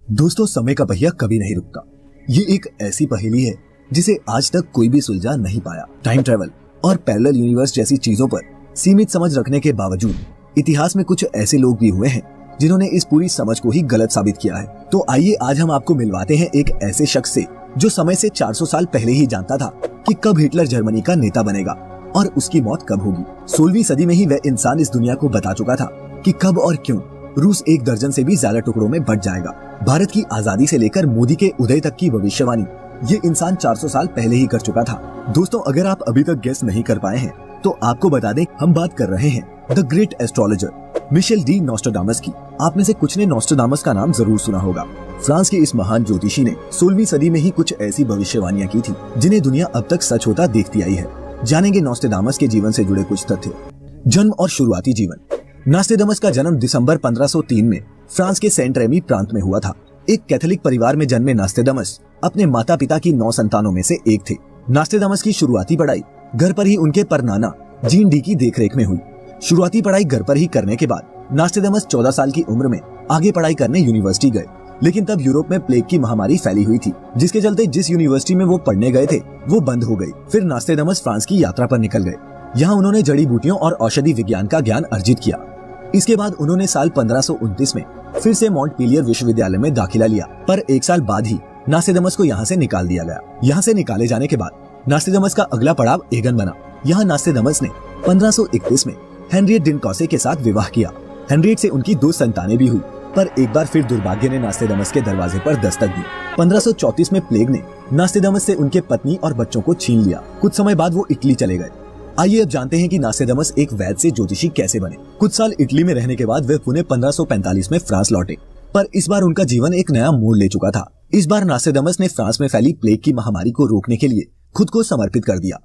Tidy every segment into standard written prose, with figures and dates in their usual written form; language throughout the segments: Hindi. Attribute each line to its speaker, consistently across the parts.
Speaker 1: दोस्तों, समय का पहिया कभी नहीं रुकता। ये एक ऐसी पहेली है जिसे आज तक कोई भी सुलझा नहीं पाया। टाइम ट्रेवल और पैरेलल यूनिवर्स जैसी चीजों पर सीमित समझ रखने के बावजूद इतिहास में कुछ ऐसे लोग भी हुए हैं जिन्होंने इस पूरी समझ को ही गलत साबित किया है। तो आइए आज हम आपको मिलवाते हैं एक ऐसे शख्स से जो समय से 400 साल पहले ही जानता था कि कब हिटलर जर्मनी का नेता बनेगा और उसकी मौत कब होगी। 16वीं सदी में ही वह इंसान इस दुनिया को बता चुका था कि कब और क्यों रूस एक दर्जन से भी ज्यादा टुकड़ों में बंट जाएगा। भारत की आजादी से लेकर मोदी के उदय तक की भविष्यवाणी ये इंसान 400 साल पहले ही कर चुका था। दोस्तों, अगर आप अभी तक गेस नहीं कर पाए हैं तो आपको बता दें, हम बात कर रहे हैं the great astrologer Michel de Nostradamus की। आप में से कुछ ने नोस्ट्राडामस का नाम जरूर सुना होगा। फ्रांस के इस महान ज्योतिषी ने 16वीं सदी में ही कुछ ऐसी भविष्यवाणियां की थी जिन्हें दुनिया अब तक सच होता देखती आई है। जानेंगे नोस्ट्राडामस के जीवन से जुड़े कुछ तथ्य। जन्म और शुरुआती जीवन। नोस्ट्राडामस का जन्म दिसंबर 1503 में फ्रांस के सेंट रेमी प्रांत में हुआ था। एक कैथोलिक परिवार में जन्मे नोस्ट्राडामस अपने माता पिता की 9 संतानों में से एक थे। नोस्ट्राडामस की शुरुआती पढ़ाई घर पर ही उनके परनाना जीन डी की देखरेख में हुई। शुरुआती पढ़ाई घर पर ही करने के बाद नोस्ट्राडामस 14 साल की उम्र में आगे पढ़ाई करने यूनिवर्सिटी गए, लेकिन तब यूरोप में प्लेग की महामारी फैली हुई थी, जिसके चलते जिस यूनिवर्सिटी में वो पढ़ने गए थे वो बंद हो गई। फिर नोस्ट्राडामस फ्रांस की यात्रा पर निकल गए। यहाँ उन्होंने जड़ी बूटियों और औषधि विज्ञान का ज्ञान अर्जित किया। इसके बाद उन्होंने साल 1529 में फिर से मॉन्टपेलियर विश्वविद्यालय में दाखिला लिया, पर एक साल बाद ही नोस्ट्राडामस को यहाँ से निकाल दिया गया। यहाँ से निकाले जाने के बाद नोस्ट्राडामस का अगला पड़ाव एगन बना। यहाँ नोस्ट्राडामस ने 1531 में हेनरिएट डिनकॉसे के साथ विवाह किया। हेनरिएट से उनकी 2 संतानें भी हुई, पर एक बार फिर दुर्भाग्य ने नोस्ट्राडामस के दरवाजे पर दस्तक दी। 1534 में प्लेग ने नोस्ट्राडामस से उनके पत्नी और बच्चों को छीन लिया। कुछ समय बाद वो इटली चले गए। आइए अब जानते हैं कि नोस्ट्राडामस एक वैद्य से ज्योतिषी कैसे बने। कुछ साल इटली में रहने के बाद वे पुणे 1545 में फ्रांस लौटे, पर इस बार उनका जीवन एक नया मोड़ ले चुका था। इस बार नोस्ट्राडामस ने फ्रांस में फैली प्लेग की महामारी को रोकने के लिए खुद को समर्पित कर दिया।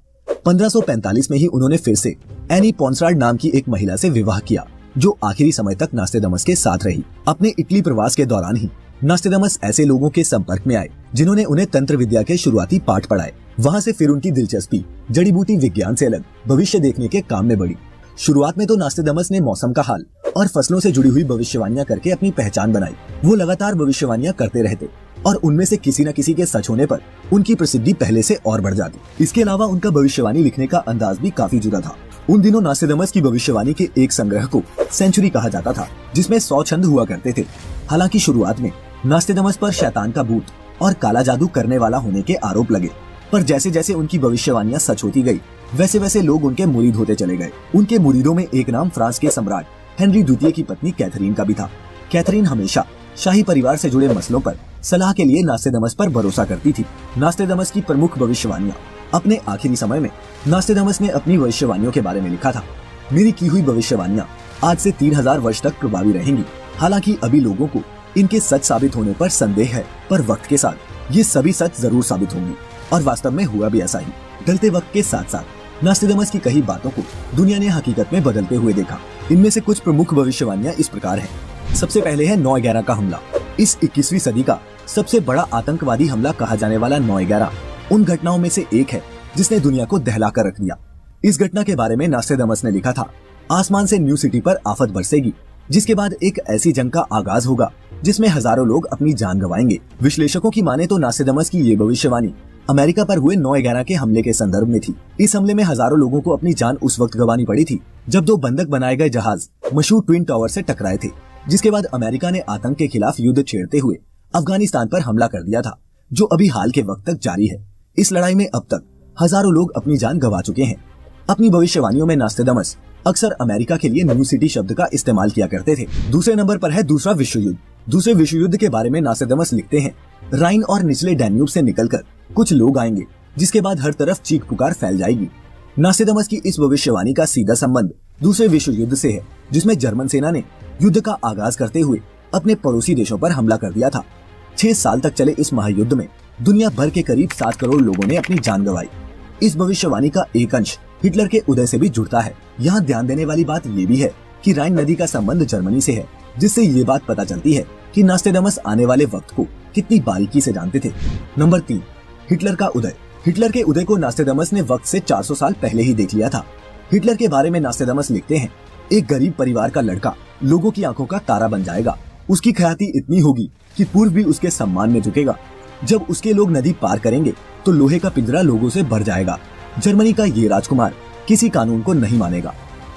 Speaker 1: 1545 में ही उन्होंने फिर से एनी पोंसार्ड नाम की एक महिला से विवाह किया, जो आखिरी समय तक नोस्ट्राडामस के साथ रही। अपने इटली प्रवास के दौरान ही नोस्ट्राडामस ऐसे लोगों के संपर्क में आए जिन्होंने उन्हें तंत्र विद्या के शुरुआती पाठ पढ़ाए। वहाँ से फिर उनकी दिलचस्पी जड़ी बूटी विज्ञान से अलग भविष्य देखने के काम में बढ़ी। शुरुआत में तो नोस्ट्राडामस ने मौसम का हाल और फसलों से जुड़ी हुई भविष्यवाणियां करके अपनी पहचान बनाई। वो लगातार भविष्यवाणियां करते रहते और उनमें से किसी न किसी के सच होने पर उनकी प्रसिद्धि पहले से और बढ़ जाती। इसके अलावा उनका भविष्यवाणी लिखने का अंदाज भी काफी जुदा था। उन दिनों नोस्ट्राडामस की भविष्यवाणी के एक संग्रह को सेंचुरी कहा जाता था, जिसमें 100 छंद हुआ करते थे। हालांकि शुरुआत में नोस्ट्राडामस पर शैतान का भूत और काला जादू करने वाला होने के आरोप लगे, पर जैसे जैसे उनकी भविष्यवाणियां सच होती गई वैसे वैसे लोग उनके मुरीद होते चले गए। उनके मुरीदों में एक नाम फ्रांस के सम्राट हेनरी द्वितीय की पत्नी कैथरीन का भी था। कैथरीन हमेशा शाही परिवार से जुड़े मसलों पर सलाह के लिए नोस्ट्राडामस पर भरोसा करती थी। नोस्ट्राडामस की प्रमुख भविष्यवाणियां। अपने आखिरी समय में नोस्ट्राडामस ने अपनी भविष्यवाणियों के बारे में लिखा था, मेरी की हुई भविष्यवाणियां आज से 3000 वर्ष तक प्रभावी रहेंगी। हालांकि अभी लोगों को इनके सच साबित होने पर संदेह है, पर वक्त के साथ ये सभी सच जरूर साबित होंगी, और वास्तव में हुआ भी ऐसा ही। ढलते वक्त के साथ साथ नोस्ट्राडामस की कई बातों को दुनिया ने हकीकत में बदलते हुए देखा। इनमें से कुछ प्रमुख भविष्यवाणियां इस प्रकार हैं। सबसे पहले है 9/11 का हमला। इस 21वीं सदी का सबसे बड़ा आतंकवादी हमला कहा जाने वाला 9/11 उन घटनाओं में से एक है जिसने दुनिया को दहला कर रख दिया। इस घटना के बारे में नोस्ट्राडामस ने लिखा था, आसमान से न्यू सिटी पर आफत बरसेगी, जिसके बाद एक ऐसी जंग का आगाज होगा जिसमें हजारों लोग अपनी जान गंवाएंगे। विश्लेषकों की माने तो नोस्ट्राडामस की ये भविष्यवाणी अमेरिका पर हुए 9/11 के हमले के संदर्भ में थी। इस हमले में हजारों लोगों को अपनी जान उस वक्त गंवानी पड़ी थी जब 2 बंधक बनाए गए जहाज मशहूर ट्विन टावर से टकराए थे, जिसके बाद अमेरिका ने आतंक के खिलाफ युद्ध छेड़ते हुए अफगानिस्तान पर हमला कर दिया था, जो अभी हाल के वक्त तक जारी है। इस लड़ाई में अब तक हजारों लोग अपनी जान गंवा चुके हैं। अपनी भविष्यवाणियों में नोस्ट्राडामस अक्सर अमेरिका के लिए न्यू सिटी शब्द का इस्तेमाल किया करते थे। दूसरे नंबर पर है दूसरा विश्व युद्ध। दूसरे विश्व युद्ध के बारे में नोस्ट्राडामस लिखते हैं, राइन और निचले डैन्यूब से निकलकर कुछ लोग आएंगे, जिसके बाद हर तरफ चीख पुकार फैल जाएगी। नोस्ट्राडामस की इस भविष्यवाणी का सीधा संबंध दूसरे विश्व युद्ध से है, जिसमें जर्मन सेना ने युद्ध का आगाज करते हुए अपने पड़ोसी देशों पर हमला कर दिया था। 6 साल तक चले इस महायुद्ध में दुनिया भर के करीब 7 करोड़ लोगों ने अपनी जान गंवाई। इस भविष्यवाणी का एक अंश हिटलर के उदय से भी जुड़ता है। यहाँ ध्यान देने वाली बात ये भी है कि राइन नदी का संबंध जर्मनी से है, जिससे ये बात पता चलती है कि नोस्ट्राडामस आने वाले वक्त को कितनी बारीकी से जानते थे। नंबर 3, हिटलर का उदय। हिटलर के उदय को नोस्ट्राडामस ने वक्त से 400 साल पहले ही देख लिया था। हिटलर के बारे में नोस्ट्राडामस लिखते हैं, एक गरीब परिवार का लड़का लोगों की आंखों का तारा बन जाएगा। उसकी ख्याति इतनी होगी कि पूर्व भी उसके सम्मान में झुकेगा। जब उसके लोग नदी पार करेंगे तो लोहे का पिंजरा लोगों से भर जाएगा। जर्मनी का ये राजकुमार किसी कानून को नहीं मानेगा।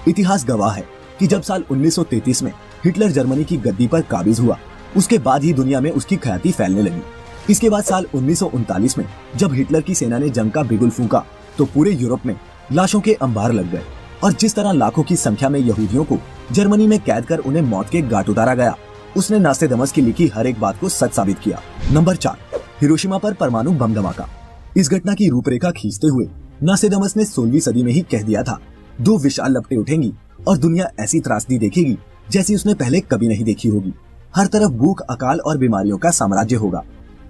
Speaker 1: इतिहास गवाह है कि जब साल 1933 में हिटलर जर्मनी की गद्दी पर काबिज हुआ, उसके बाद ही दुनिया में उसकी ख्याति फैलने लगी। इसके बाद साल 1939 में जब हिटलर की सेना ने जंग का बिगुल फूंका तो पूरे यूरोप में लाशों के अंबार लग गए और जिस तरह लाखों की संख्या में यहूदियों को जर्मनी में कैद कर उन्हें मौत के घाट उतारा गया, उसने नास्टेडमस की लिखी हर एक बात को सच साबित किया। नंबर 4, हिरोशिमा पर परमाणु बम धमाका। इस घटना की रूपरेखा खींचते हुए नास्टेडमस ने 16वीं सदी में ही कह दिया था, 2 विशाल लपटें उठेंगी और दुनिया ऐसी त्रासदी देखेगी जैसी उसने पहले कभी नहीं देखी होगी। हर तरफ भूख, अकाल और बीमारियों का साम्राज्य होगा।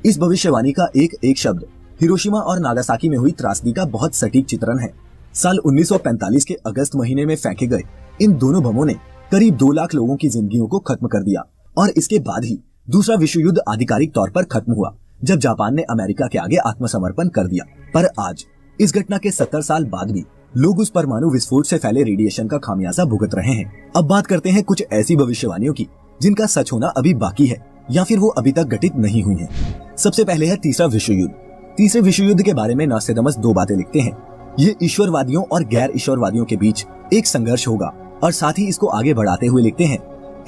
Speaker 1: इस भविष्यवाणी का एक एक शब्द हिरोशिमा और नागासाकी में हुई त्रासदी का बहुत सटीक चित्रण है। साल 1945 के अगस्त महीने में फेंके गए इन दोनों बमों ने करीब 2 लाख लोगों की जिंदगियों को खत्म कर दिया और इसके बाद ही दूसरा विश्व युद्ध आधिकारिक तौर पर खत्म हुआ जब जापान ने अमेरिका के आगे आत्मसमर्पण कर दिया। पर आज इस घटना के 70 साल बाद भी लोग उस परमाणु विस्फोट से फैले रेडिएशन का खामियाजा भुगत रहे हैं। अब बात करते हैं कुछ ऐसी भविष्यवाणियों की जिनका सच होना अभी बाकी है या फिर वो अभी तक घटित नहीं हुई हैं। सबसे पहले है तीसरा विश्व युद्ध। तीसरे विश्व युद्ध के बारे में नास्टेडमस 2 बातें लिखते हैं। ये ईश्वरवादियों और गैर ईश्वरवादियों के बीच एक संघर्ष होगा और साथ ही इसको आगे बढ़ाते हुए लिखते हैं,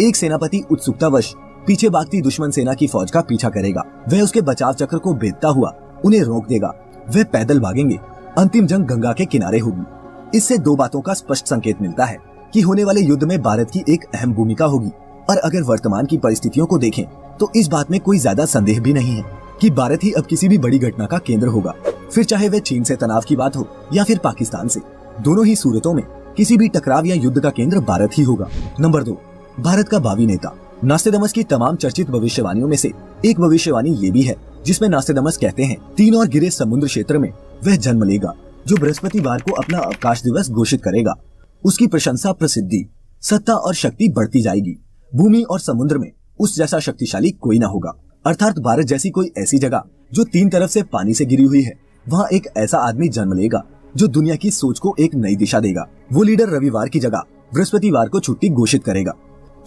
Speaker 1: एक सेनापति उत्सुकतावश पीछे भागती दुश्मन सेना की फौज का पीछा करेगा। वह उसके बचाव चक्र को भेदता हुआ उन्हें रोक देगा। वह पैदल भागेंगे। अंतिम जंग गंगा के किनारे होगी। इससे 2 बातों का स्पष्ट संकेत मिलता है कि होने वाले युद्ध में भारत की एक अहम भूमिका होगी और अगर वर्तमान की परिस्थितियों को देखें तो इस बात में कोई ज्यादा संदेह भी नहीं है कि भारत ही अब किसी भी बड़ी घटना का केंद्र होगा। फिर चाहे वह चीन से तनाव की बात हो या फिर पाकिस्तान से, दोनों ही सूरतों में किसी भी टकराव या युद्ध का केंद्र भारत ही होगा। नंबर 2, भारत का भावी नेता। नास्टेडमस की तमाम चर्चित भविष्यवाणियों में से एक भविष्यवाणी ये भी है जिसमें नास्टेडमस कहते हैं, 3 और गिरे समुद्र क्षेत्र में वह जन्म लेगा जो बृहस्पतिवार को अपना अवकाश दिवस घोषित करेगा। उसकी प्रशंसा, प्रसिद्धि, सत्ता और शक्ति बढ़ती जाएगी। भूमि और समुद्र में उस जैसा शक्तिशाली कोई न होगा। अर्थात भारत जैसी कोई ऐसी जगह जो 3 तरफ से पानी से घिरी हुई है, वहाँ एक ऐसा आदमी जन्म लेगा जो दुनिया की सोच को एक नई दिशा देगा। वो लीडर रविवार की जगह बृहस्पतिवार को छुट्टी घोषित करेगा।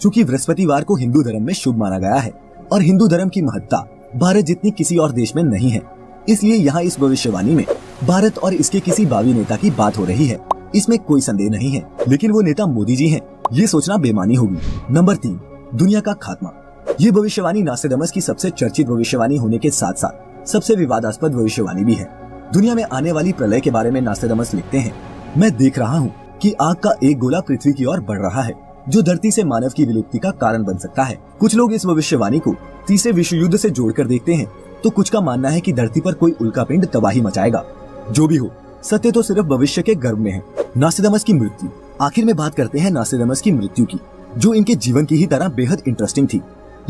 Speaker 1: चूँकि बृहस्पतिवार को हिंदू धर्म में शुभ माना गया है और हिंदू धर्म की महत्ता भारत जितनी किसी और देश में नहीं है, इसलिए यहाँ इस भविष्यवाणी में भारत और इसके किसी भावी नेता की बात हो रही है। इसमें कोई संदेह नहीं है, लेकिन वो नेता मोदी जी हैं, ये सोचना बेमानी होगी। नंबर 3, दुनिया का खात्मा। ये भविष्यवाणी नास्टेडमस की सबसे चर्चित भविष्यवाणी होने के साथ साथ सबसे विवादास्पद भविष्यवाणी भी है। दुनिया में आने वाली प्रलय के बारे में नास्टेडमस लिखते हैं, मैं देख रहा हूँ कि आग का एक गोला पृथ्वी की ओर बढ़ रहा है जो धरती से मानव की विलुप्ति का कारण बन सकता है। कुछ लोग इस भविष्यवाणी को तीसरे विश्व युद्ध से जोड़कर देखते हैं तो कुछ का मानना है कि धरती पर कोई उल्कापिंड तबाही मचाएगा। जो भी हो, सत्य तो सिर्फ भविष्य के गर्भ में है। नास्टेडमस की मृत्यु। आखिर में बात करते हैं नास्टेडमस की मृत्यु की, जो इनके जीवन की ही तरह बेहद इंटरेस्टिंग थी।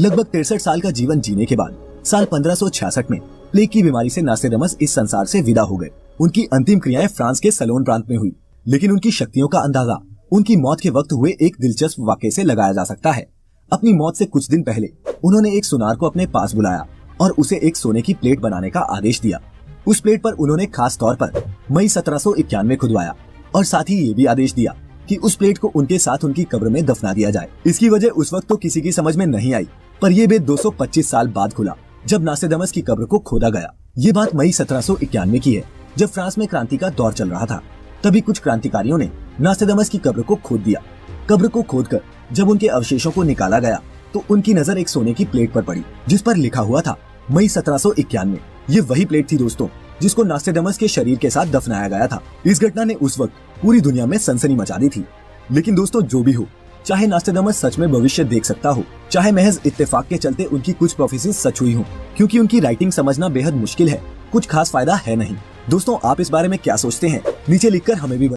Speaker 1: लगभग 63 साल का जीवन जीने के बाद साल 1566 में प्लेग की बीमारी से नास्टेडमस इस संसार से विदा हो गए। उनकी अंतिम क्रियाएं फ्रांस के सलोन प्रांत में हुई, लेकिन उनकी शक्तियों का अंदाजा उनकी मौत के वक्त हुए एक दिलचस्प वाकये से लगाया जा सकता है। अपनी मौत से कुछ दिन पहले उन्होंने एक सुनार को अपने पास बुलाया और उसे एक सोने की प्लेट बनाने का आदेश दिया। उस प्लेट पर उन्होंने खास तौर पर मई 1791 में खुदवाया और साथ ही ये भी आदेश दिया कि उस प्लेट को उनके साथ उनकी कब्र में दफना दिया जाए। इसकी वजह उस वक्त तो किसी की समझ में नहीं आई, पर यह भेद 225 साल बाद खुला जब नास्टेडमस की कब्र को खोदा गया। ये बात मई 1791 की है, जब फ्रांस में क्रांति का दौर चल रहा था। तभी कुछ क्रांतिकारियों ने नास्टेडमस की कब्र को खोद दिया। कब्र को खोदकर जब उनके अवशेषों को निकाला गया तो उनकी नजर एक सोने की प्लेट पर पड़ी जिस पर लिखा हुआ था मई 1791। ये वही प्लेट थी दोस्तों जिसको नास्टेडमस के शरीर के साथ दफनाया गया था। इस घटना ने उस वक्त पूरी दुनिया में सनसनी मचा दी थी। लेकिन दोस्तों, जो भी हो, चाहे नास्टेडमस सच में भविष्य देख सकता हो, चाहे महज इत्तेफाक के चलते उनकी कुछ प्रोफेसीज सच हुई हो, क्योंकि उनकी राइटिंग समझना बेहद मुश्किल है, कुछ खास फायदा है नहीं। दोस्तों, आप इस बारे में क्या सोचते हैं? नीचे लिखकर हमें भी